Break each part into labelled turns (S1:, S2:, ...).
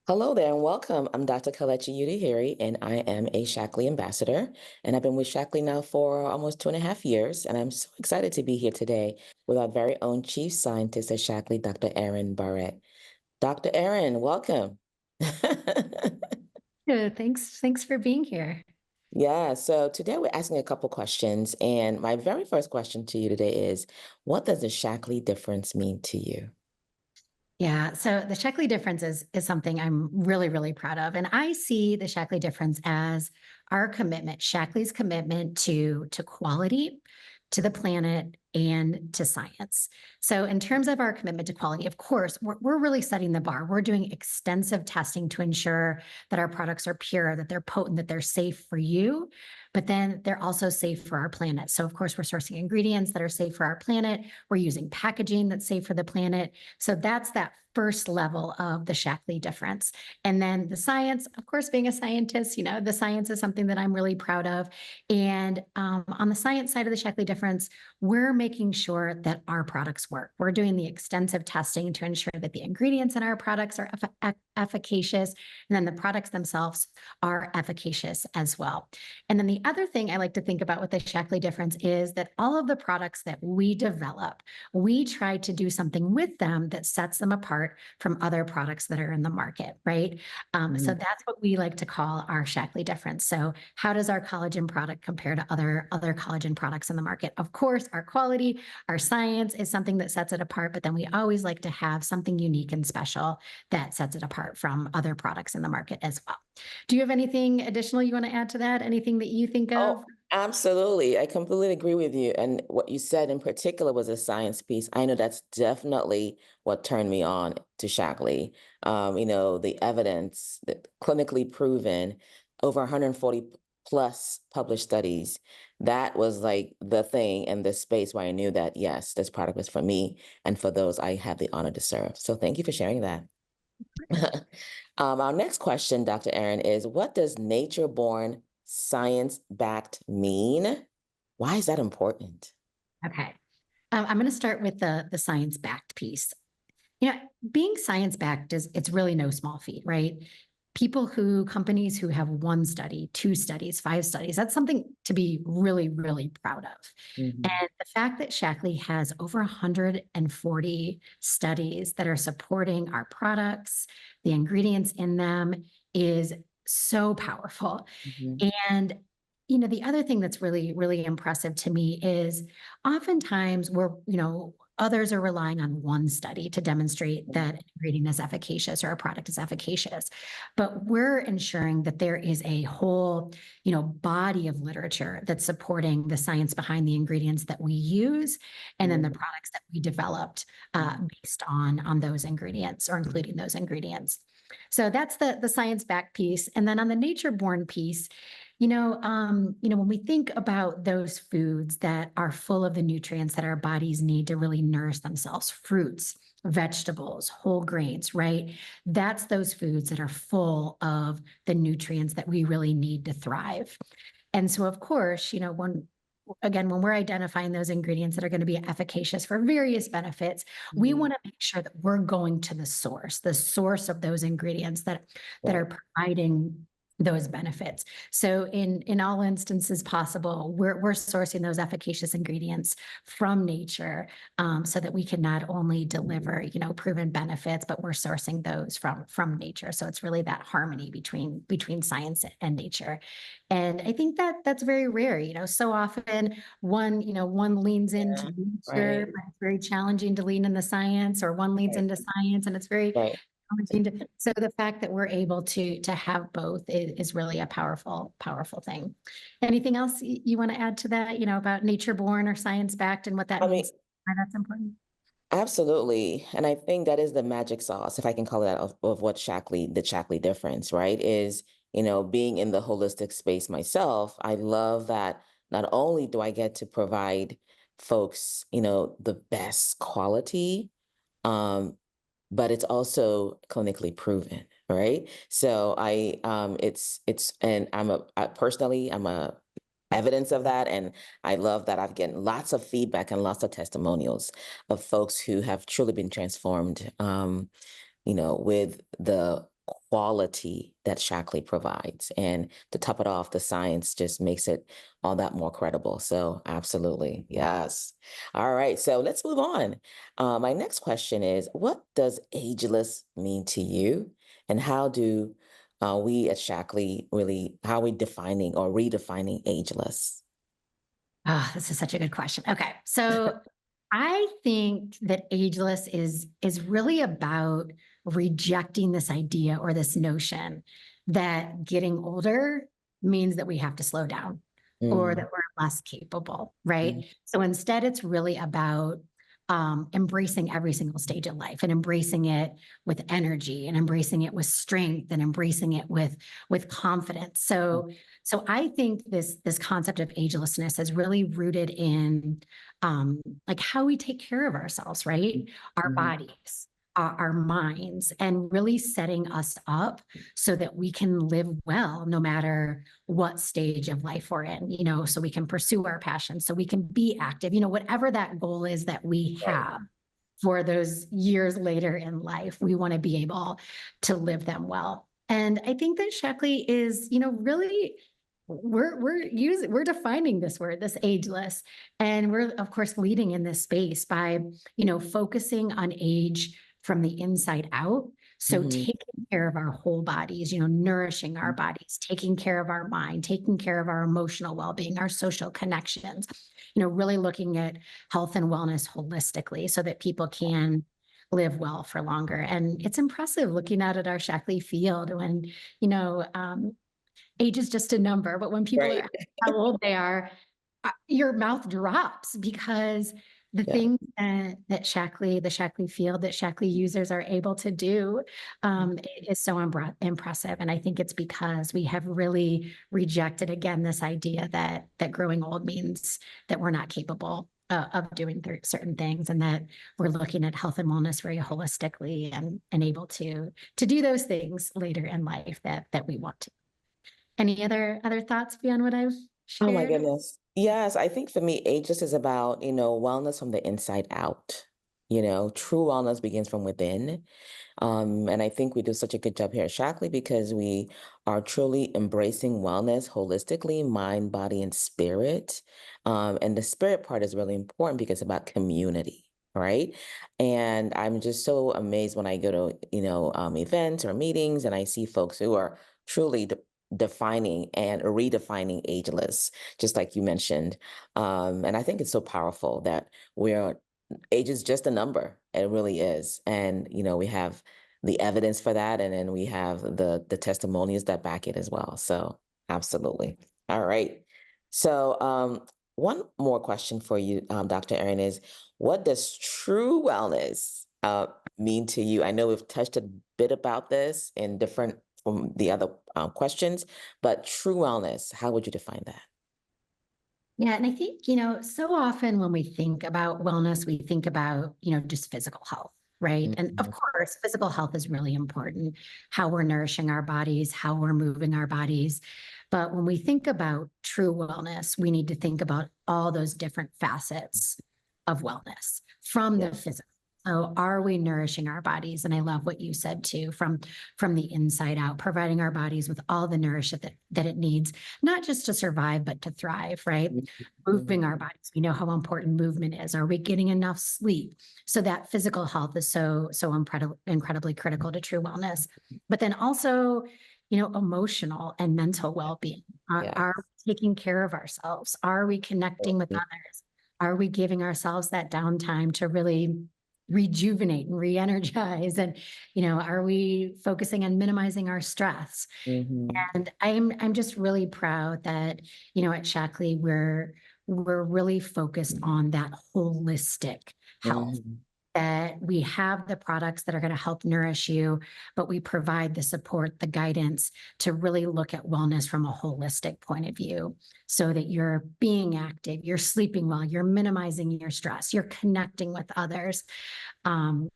S1: Hello there and welcome. I'm Dr. Kelechi Uduhiri and I am a Shaklee Ambassador. And I've been with Shaklee now for almost 2.5 years. And I'm so excited to be here today with our very own Chief Scientist at Shaklee, Dr. Erin Barrett. Dr. Erin, welcome.
S2: Yeah, thanks for being here.
S1: Yeah, so today we're asking a couple questions. And my very first question to you today is, what does the Shaklee difference mean to you?
S2: Yeah, so the Shaklee difference is something I'm really, really proud of. And I see the Shaklee difference as our commitment, Shaklee's commitment to quality, to the planet, and to science. So in terms of our commitment to quality, of course, we're really setting the bar. We're doing extensive testing to ensure that our products are pure, that they're potent, that they're safe for you, but then they're also safe for our planet. So of course, we're sourcing ingredients that are safe for our planet. We're using packaging that's safe for the planet. So that's that first level of the Shaklee difference. And then the science, of course, being a scientist, the science is something that I'm really proud of. And on the science side of the Shaklee difference, we're making sure that our products work. We're doing the extensive testing to ensure that the ingredients in our products are efficacious, and then the products themselves are efficacious as well. And then the other thing I like to think about with the Shaklee difference is that all of the products that we develop, we try to do something with them that sets them apart from other products that are in the market, right? So
S1: Mhm.
S2: that's what we like to call our Shaklee difference. So how does our collagen product compare to other collagen products in the market? Of course, our quality, our science is something that sets it apart, but then we always like to have something unique and special that sets it apart from other products in the market as well. Do you have anything additional you want to add to that? Anything that you think
S1: Oh,
S2: of?
S1: absolutely. I completely agree with you. And what you said in particular was a science piece. I know that's definitely what turned me on to Shaklee. The evidence that clinically proven over 140 plus published studies. That was like the thing in this space where I knew that, yes, this product was for me and for those I have the honor to serve. So thank you for sharing that. Our next question, Dr. Aaron, is what does nature-born science-backed mean? Why is that important?
S2: Okay. I'm going to start with the science backed piece. You know, being science backed is it's really no small feat, right? Companies who have one study, two studies, five studies, that's something to be really, really proud of.
S1: Mhm.
S2: And the fact that Shaklee has over 140 studies that are supporting our products, the ingredients in them is so powerful.
S1: Mhm.
S2: And the other thing that's really, really impressive to me is oftentimes others are relying on one study to demonstrate that an ingredient is efficacious or a product is efficacious. But we're ensuring that there is a whole, body of literature that's supporting the science behind the ingredients that we use and then the
S1: Mhm.
S2: products that we developed
S1: Mhm.
S2: based on those ingredients or including those ingredients. So that's the science back piece. And then on the nature born piece, when we think about those foods that are full of the nutrients that our bodies need to really nourish themselves, fruits, vegetables, whole grains, right? That's those foods that are full of the nutrients that we really need to thrive. And so, of course, when we're identifying those ingredients that are going to be efficacious for various benefits, we
S1: Mhm.
S2: want to make sure that we're going to the source of those ingredients that
S1: Right.
S2: are providing those benefits. So in all instances possible, we're sourcing those efficacious ingredients from nature, so that we can not only deliver, proven benefits, but we're sourcing those from nature. So it's really that harmony between science and nature. And I think that that's very rare. So often one leans into
S1: Yeah.
S2: nature,
S1: Right.
S2: but it's very challenging to lean in the science, or one leans
S1: Right.
S2: into science and it's very
S1: Right.
S2: challenging so the fact that we're able to have both is really a powerful thing. Anything else you want to add to that, about nature born or science backed and what that
S1: I mean,
S2: means, why that's important?
S1: absolutely. And I think that is the magic sauce, if I can call it that, of what the Shaklee difference, right? Is, being in the holistic space myself, I love that not only do I get to provide folks, the best quality, um, but it's also clinically proven, right? So and I'm a evidence of that. And I love that I've gotten lots of feedback and lots of testimonials of folks who have truly been transformed, with the quality that Shaklee provides. And to top it off, the science just makes it all that more credible. So absolutely. Yes. All right. So let's move on. My next question is, what does ageless mean to you? And how do we at Shaklee really, how are we defining or redefining ageless?
S2: Oh, this is such a good question. Okay. So I think that ageless is really about rejecting this idea or this notion that getting older means that we have to slow down or
S1: Mm,
S2: that we're less capable, right?
S1: mm,
S2: So instead, it's really about embracing every single stage of life and embracing it with energy and embracing it with strength and embracing it with confidence.
S1: mm,
S2: So I think this concept of agelessness is really rooted in like how we take care of ourselves, right? Our
S1: mhm.
S2: bodies, our minds, and really setting us up so that we can live well no matter what stage of life we're in, so we can pursue our passions, so we can be active, whatever that goal is that we
S1: Right.
S2: have for those years later in life, we want to be able to live them well. And I think that Shaklee is, really we're defining this word, this ageless, and we're of course leading in this space by focusing on age from the inside out. So
S1: Mhm.
S2: taking care of our whole bodies, nourishing our bodies, taking care of our mind, taking care of our emotional well-being, our social connections, really looking at health and wellness holistically so that people can live well for longer. And it's impressive looking out at our Shaklee field when, you know, um, age is just a number, but when people
S1: Right.
S2: are how old they are, your mouth drops because the
S1: Yeah.
S2: things that the Shaklee field, that Shaklee users are able to do is so impressive. And I think it's because we have really rejected again this idea that growing old means that we're not capable of doing certain things, and that we're looking at health and wellness very holistically and able to do those things later in life that we want to. Any other thoughts beyond what I've
S1: Oh my
S2: shared?
S1: goodness. Yes, I think for me, ageless is about, wellness from the inside out. True wellness begins from within. And I think we do such a good job here at Shackley because we are truly embracing wellness holistically, mind, body, and spirit. And the spirit part is really important because it's about community, right? And I'm just so amazed when I go to, events or meetings and I see folks who are truly defining and redefining ageless, just like you mentioned. And I think it's so powerful that we're age is just a number. It really is. And, we have the evidence for that. And then we have the testimonies that back it as well. So absolutely. All right. So one more question for you, Dr. Erin, is what does true wellness mean to you? I know we've touched a bit about this in different from the other questions, but true wellness, how would you define that?
S2: Yeah, and I think, so often when we think about wellness, we think about, just physical health, right? And of
S1: Mhm.
S2: course, physical health is really important, how we're nourishing our bodies, how we're moving our bodies. But when we think about true wellness, we need to think about all those different facets of wellness from
S1: Yeah.
S2: the physical. So are we nourishing our bodies? And I love what you said too, from the inside out, providing our bodies with all the nourishment that it needs, not just to survive, but to thrive, right?
S1: Mhm.
S2: Moving our bodies. We know how important movement is. Are we getting enough sleep? So that physical health is so incredibly critical to true wellness. But then also, emotional and mental well-being.
S1: Yeah.
S2: Are we taking care of ourselves? Are we connecting with others? Are we giving ourselves that downtime to really rejuvenate and re-energize? And, are we focusing on minimizing our stress?
S1: Mhm.
S2: And I'm just really proud that, at Shaklee, we're really focused on that holistic health,
S1: Mhm.
S2: that we have the products that are going to help nourish you, but we provide the support, the guidance to really look at wellness from a holistic point of view so that you're being active, you're sleeping well, you're minimizing your stress, you're connecting with others. And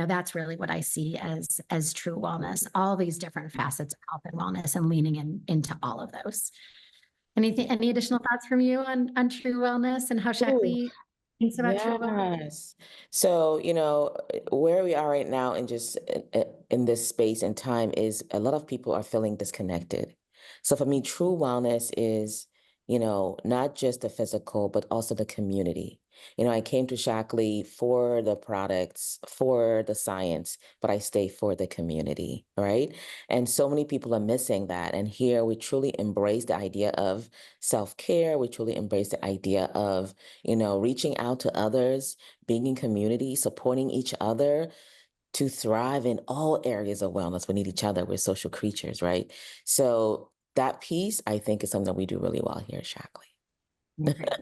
S2: that's really what I see as true wellness, all these different facets of health and wellness and leaning into all of those. Any additional thoughts from you on true wellness and how
S1: Ooh,
S2: Shaklee? Thanks about true wealth.
S1: Yes. So, where we are right now in just in this space and time is a lot of people are feeling disconnected. So for me, true wellness is, not just the physical, but also the community. I came to Shaklee for the products, for the science, but I stay for the community, right? And so many people are missing that. And here we truly embrace the idea of self-care. We truly embrace the idea of reaching out to others, being in community, supporting each other to thrive in all areas of wellness. We need each other. We're social creatures, right? So that piece, I think, is something that we do really well here at Shackley.
S2: I agree.